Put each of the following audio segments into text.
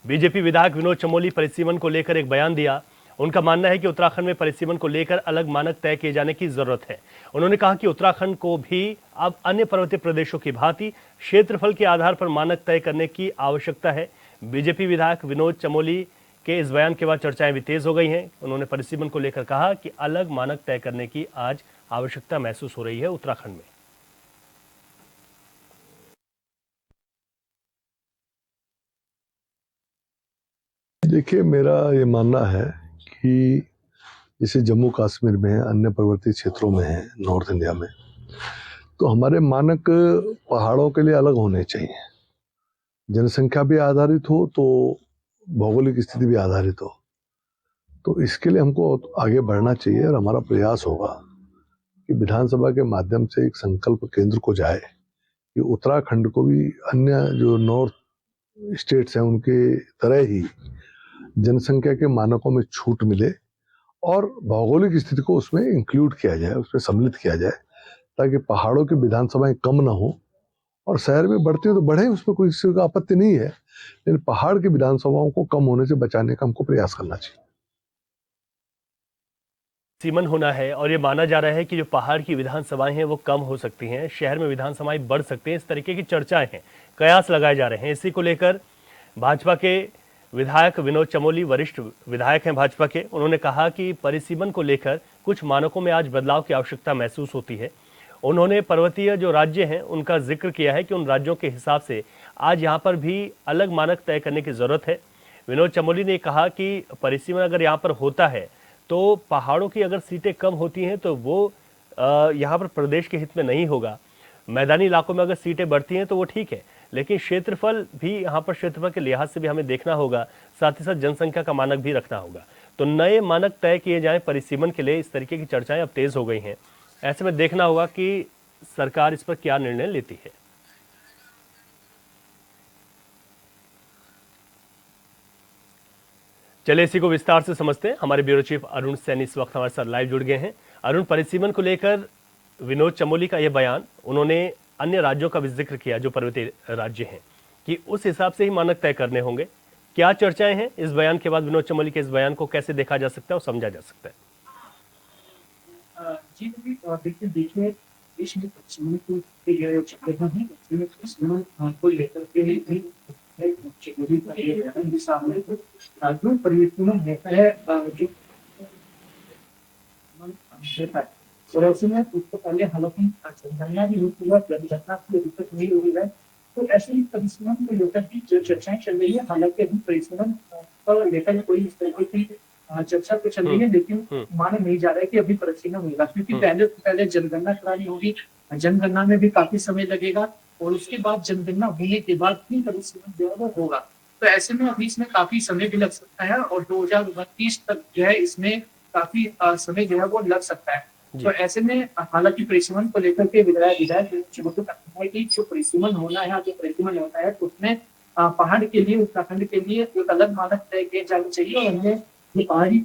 BJP विधायक विनोद चमोली परिसीमन को लेकर एक बयान दिया। उनका मानना है कि उत्तराखंड में परिसीमन को लेकर अलग मानक तय किए जाने की जरूरत है। उन्होंने कहा कि उत्तराखंड को भी अब अन्य पर्वतीय प्रदेशों की भांति क्षेत्रफल के आधार पर मानक तय करने की आवश्यकता है। बीजेपी विधायक विनोद चमोली के इस बयान के बाद चर्चाएं भी तेज हो गई हैं। उन्होंने परिसीमन को लेकर कहा कि अलग मानक तय करने की आज आवश्यकता महसूस हो रही है उत्तराखंड में। देखिए, मेरा ये मानना है कि जैसे जम्मू कश्मीर में है, अन्य पर्वतीय क्षेत्रों में है, नॉर्थ इंडिया में, तो हमारे मानक पहाड़ों के लिए अलग होने चाहिए। जनसंख्या भी आधारित हो तो भौगोलिक स्थिति भी आधारित हो। तो इसके लिए हमको आगे बढ़ना चाहिए और हमारा प्रयास होगा कि विधानसभा के माध्यम से एक संकल्प केंद्र को जाए कि उत्तराखंड को भी अन्य जो नॉर्थ स्टेट्स हैं उनके तरह ही जनसंख्या के मानकों में छूट मिले और भौगोलिक स्थिति को उसमें इंक्लूड किया जाए, उसमें सम्मिलित किया जाए, ताकि पहाड़ों की विधानसभाएं कम ना हो और शहर में बढ़ती हो तो बढ़े, उसमें कोई किसी का आपत्ति नहीं है, लेकिन पहाड़ की विधानसभाओं को कम होने से बचाने का हमको प्रयास करना चाहिए। सीमन होना है और ये माना जा रहा है कि जो पहाड़ की विधानसभाएं हैं वो कम हो सकती हैं, शहर में विधानसभाएं बढ़ सकती हैं। इस तरीके की चर्चाएं हैं, कयास लगाए जा रहे हैं। इसी को लेकर भाजपा के विधायक विनोद चमोली, वरिष्ठ विधायक हैं भाजपा के, उन्होंने कहा कि परिसीमन को लेकर कुछ मानकों में आज बदलाव की आवश्यकता महसूस होती है। उन्होंने पर्वतीय जो राज्य हैं उनका जिक्र किया है कि उन राज्यों के हिसाब से आज यहाँ पर भी अलग मानक तय करने की जरूरत है। विनोद चमोली ने कहा कि परिसीमन अगर यहाँ पर होता है तो पहाड़ों की अगर सीटें कम होती हैं तो वो यहाँ पर प्रदेश के हित में नहीं होगा। मैदानी इलाकों में अगर सीटें बढ़ती हैं तो वो ठीक है, लेकिन क्षेत्रफल भी यहाँ पर क्षेत्रफल के लिहाज से भी हमें देखना होगा, साथ ही साथ जनसंख्या का मानक भी रखना होगा। तो नए मानक तय किए जाएं परिसीमन के लिए, इस तरीके की चर्चाएं अब तेज हो गई हैं। ऐसे में देखना होगा कि सरकार इस पर क्या निर्णय लेती है। चलिए इसी को विस्तार से समझते हैं। हमारे ब्यूरो चीफ अरुण सैनी इस वक्त हमारे साथ लाइव जुड़ गए हैं। अरुण, परिसीमन को लेकर विनोद चमोली का यह बयान, उन्होंने अन्य राज्यों का भी जिक्र किया जो पर्वतीय राज्य हैं, कि उस हिसाब से ही मानक तय करने होंगे। क्या चर्चाएं हैं इस बयान के बाद? विनोद चमोली के इस बयान को कैसे देखा जा सकता है और समझा जा सकता है? जी देखिए देश में परिसीमन को लेकर के सामने जो परिवर्तन होता है जो होता है, और ऐसे में उसको पहले हालांकि जनगणना भी हुई है, जनगणना की दिक्कत नहीं हुई है, तो ऐसे ही परिसीमन को लेकर की जो चर्चाएं चल रही है, हालांकि अभी परिसीमन को लेकर कोई इस तरह की चर्चा तो चल रही है, लेकिन माना नहीं जा रहा है कि अभी परिसीमन होगा, क्योंकि पहले जनगणना करानी होगी। जनगणना में भी काफी समय लगेगा और उसके बाद जनगणना होने के बाद भी परिसीमन जो है वो होगा। तो ऐसे में अभी इसमें काफी समय भी लग सकता है और 2029 तक जो है इसमें काफी समय जो है वो लग सकता है। तो ऐसे में हालांकि परिसीमन को लेकर के विधायक कि जो परिसीमन होना है, जो परिसीमन होता है उसमें पहाड़ के लिए, उत्तराखंड के लिए एक अलग मानक तय किए जाने चाहिए और अन्य जो पहाड़ी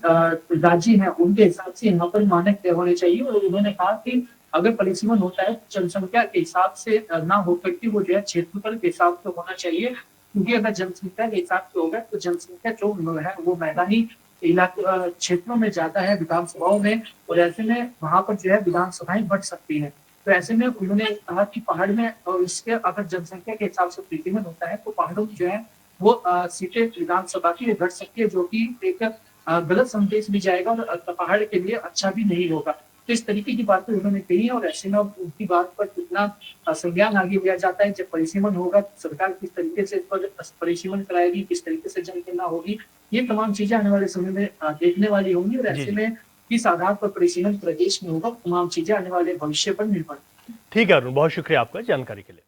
राज्य है उनके हिसाब से यहाँ पर मानक तय होने चाहिए। और उन्होंने कहा कि अगर परिसीमन होता है जनसंख्या के हिसाब से ना होकर के वो जो है क्षेत्रफल के हिसाब से होना चाहिए, क्योंकि अगर जनसंख्या के हिसाब से होगा तो जनसंख्या जो है वो मैदानी इलाके क्षेत्रों में ज्यादा है, विधानसभाओं में, और ऐसे में वहां पर जो है विधानसभाएं बढ़ सकती हैं। तो ऐसे में उन्होंने कहा कि पहाड़ में और इसके अगर जनसंख्या के हिसाब से परिसीमन होता है तो पहाड़ों में जो है वो सीटें विधानसभा की बढ़ सकती है, जो कि एक गलत संदेश भी जाएगा और पहाड़ के लिए अच्छा भी नहीं होगा। तो इस तरीके की बातें उन्होंने कही है और ऐसे में उनकी बात पर कितना संज्ञान आगे लिया जाता है। जब परिसीमन होगा तो सरकार किस तरीके से इस पर परिसीमन कराएगी, किस तरीके से जनगणना होगी, ये तमाम चीजें आने वाले समय में देखने वाली होंगी। और ऐसे में किस आधार पर परिसीमन प्रदेश में होगा, तमाम चीजें आने वाले भविष्य पर निर्भर। ठीक है अरुण, बहुत शुक्रिया आपका जानकारी के लिए।